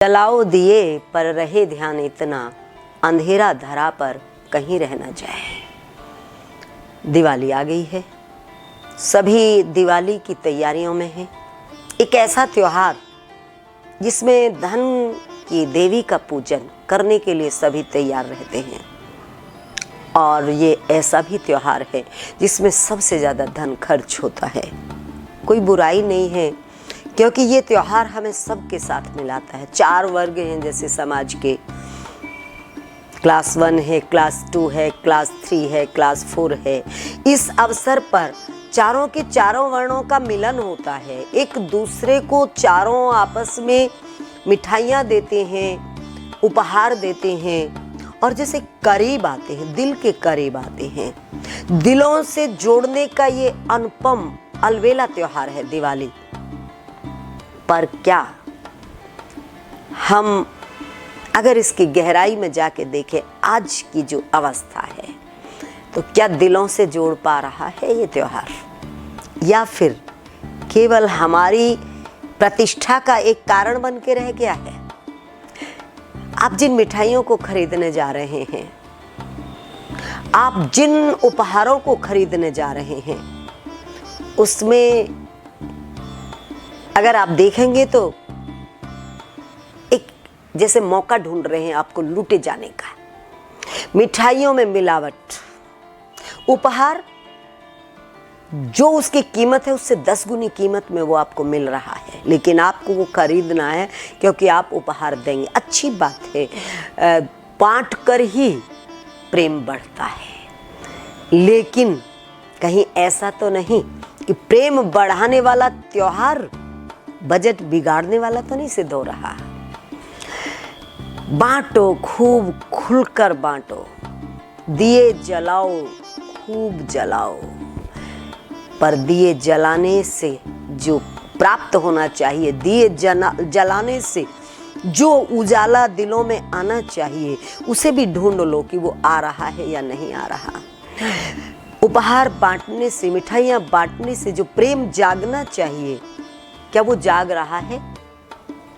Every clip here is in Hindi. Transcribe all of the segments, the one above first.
जलाओ दिए पर रहे ध्यान इतना, अंधेरा धरा पर कहीं रह न जाए। दिवाली आ गई है, सभी दिवाली की तैयारियों में हैं। एक ऐसा त्योहार जिसमें धन की देवी का पूजन करने के लिए सभी तैयार रहते हैं, और ये ऐसा भी त्योहार है जिसमें सबसे ज़्यादा धन खर्च होता है। कोई बुराई नहीं है, क्योंकि ये त्योहार हमें सबके साथ मिलाता है। 4 वर्ग हैं जैसे समाज के, क्लास 1 है, क्लास 2 है, क्लास 3 है, क्लास 4 है। इस अवसर पर चारों के चारों वर्णों का मिलन होता है। एक दूसरे को चारों आपस में मिठाइयाँ देते हैं, उपहार देते हैं, और जैसे करीब आते हैं, दिल के करीब आते हैं। दिलों से जोड़ने का ये अनुपम अलबेला त्योहार है दिवाली। पर क्या हम अगर इसकी गहराई में जाके देखें, आज की जो अवस्था है, तो क्या दिलों से जोड़ पा रहा है ये त्योहार, या फिर केवल हमारी प्रतिष्ठा का एक कारण बन के रह गया है? आप जिन मिठाइयों को खरीदने जा रहे हैं, आप जिन उपहारों को खरीदने जा रहे हैं, उसमें अगर आप देखेंगे तो एक जैसे मौका ढूंढ रहे हैं आपको लूटे जाने का। मिठाइयों में मिलावट, उपहार जो उसकी कीमत है उससे 10 गुनी कीमत में वो आपको मिल रहा है, लेकिन आपको वो खरीदना है क्योंकि आप उपहार देंगे। अच्छी बात है, बांट कर ही प्रेम बढ़ता है, लेकिन कहीं ऐसा तो नहीं कि प्रेम बढ़ाने वाला त्योहार बजट बिगाड़ने वाला तो नहीं सिद्ध हो रहा। बांटो, खूब खुलकर बांटो, दिए जलाओ, खूब जलाओ, पर दिए जलाने से जो प्राप्त होना चाहिए, दिए जलाने से जो उजाला दिलों में आना चाहिए, उसे भी ढूंढ लो कि वो आ रहा है या नहीं आ रहा। उपहार बांटने से, मिठाइयाँ बांटने से जो प्रेम जागना चाहिए, क्या वो जाग रहा है?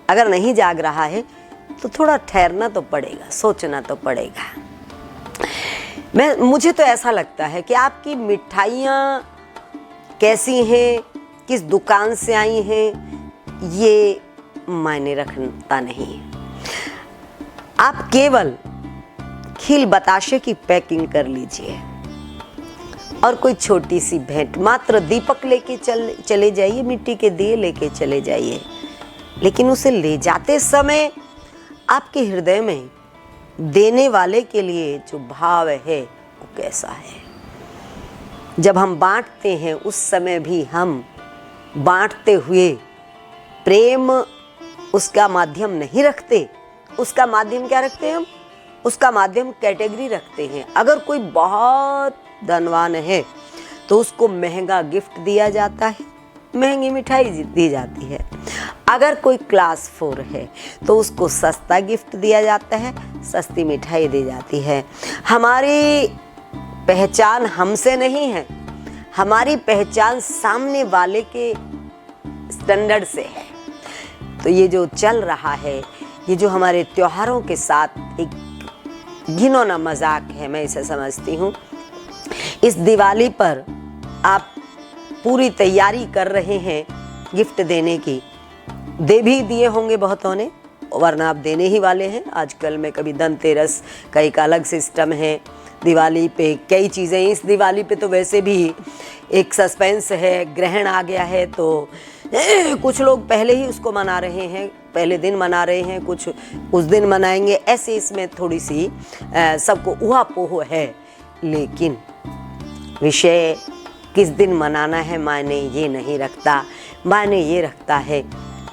अगर नहीं जाग रहा है तो थोड़ा ठहरना तो पड़ेगा, सोचना तो पड़ेगा। मुझे तो ऐसा लगता है कि आपकी मिठाइयाँ कैसी हैं, किस दुकान से आई हैं, ये मायने रखता नहीं है। आप केवल खील बताशे की पैकिंग कर लीजिए और कोई छोटी सी भेंट, मात्र दीपक लेके चले जाइए, मिट्टी के दिए लेके चले जाइए, लेकिन उसे ले जाते समय आपके हृदय में देने वाले के लिए जो भाव है वो कैसा है। जब हम बांटते हैं उस समय भी हम बांटते हुए प्रेम उसका माध्यम नहीं रखते। उसका माध्यम क्या रखते हैं हम? उसका माध्यम कैटेगरी रखते हैं। अगर कोई बहुत धनवान है तो उसको महंगा गिफ्ट दिया जाता है, महंगी मिठाई दी जाती है। अगर कोई क्लास 4 है तो उसको सस्ता गिफ्ट दिया जाता है, सस्ती मिठाई दी जाती है। हमारी पहचान हमसे नहीं है, हमारी पहचान सामने वाले के स्टैंडर्ड से है। तो ये जो चल रहा है, ये जो हमारे त्योहारों के साथ एक घिनौना मजाक है, मैं इसे समझती हूँ। इस दिवाली पर आप पूरी तैयारी कर रहे हैं गिफ्ट देने की, दे भी दिए होंगे बहुतों ने, वरना आप देने ही वाले हैं। आजकल में कभी धनतेरस का एक अलग सिस्टम है, दिवाली पे कई चीज़ें। इस दिवाली पे तो वैसे भी एक सस्पेंस है, ग्रहण आ गया है, तो कुछ लोग पहले ही उसको मना रहे हैं, पहले दिन मना रहे हैं, कुछ उस दिन मनाएंगे, ऐसे इसमें थोड़ी सी सबको ऊहापोह है। लेकिन विषय किस दिन मनाना है मायने ये नहीं रखता। मायने ये रखता है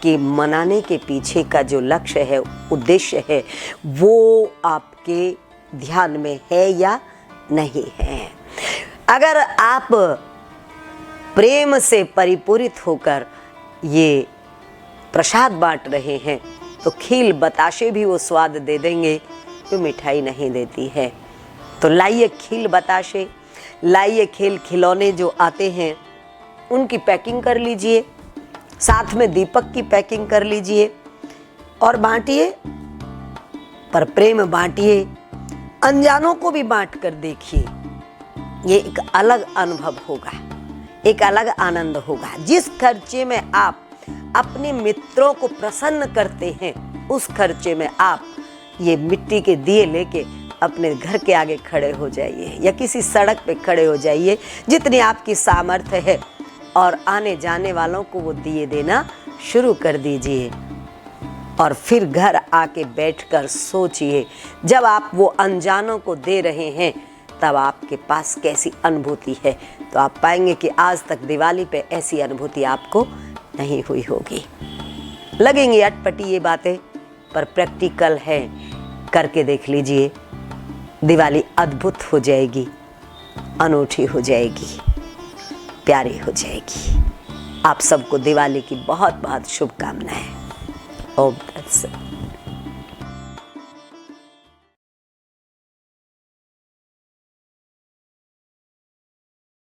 कि मनाने के पीछे का जो लक्ष्य है, उद्देश्य है, वो आपके ध्यान में है या नहीं है। अगर आप प्रेम से परिपूरित होकर ये प्रसाद बांट रहे हैं तो खील बताशे भी वो स्वाद दे देंगे जो मिठाई नहीं देती है। तो लाइए खील बताशे, लाइए खेल खिलौने जो आते हैं उनकी पैकिंग कर लीजिए, साथ में दीपक की पैकिंग कर लीजिए। और बांटिए, पर प्रेम बांटिए, अनजानों को भी बांट कर देखिए। ये एक अलग अनुभव होगा, एक अलग आनंद होगा। जिस खर्चे में आप अपने मित्रों को प्रसन्न करते हैं, उस खर्चे में आप ये मिट्टी के दिए लेके अपने घर के आगे खड़े हो जाइए या किसी सड़क पे खड़े हो जाइए, जितनी आपकी सामर्थ्य है, और आने जाने वालों को वो दिए देना शुरू कर दीजिए। और फिर घर आके बैठकर सोचिए, जब आप वो अनजानों को दे रहे हैं तब आपके पास कैसी अनुभूति है। तो आप पाएंगे कि आज तक दिवाली पे ऐसी अनुभूति आपको नहीं हुई होगी। लगेंगी अटपटी ये बातें, पर प्रैक्टिकल है, करके देख लीजिए। दिवाली अद्भुत हो जाएगी, अनूठी हो जाएगी, प्यारी हो जाएगी। आप सबको दिवाली की बहुत बहुत शुभकामनाएं। ओम तत्सत।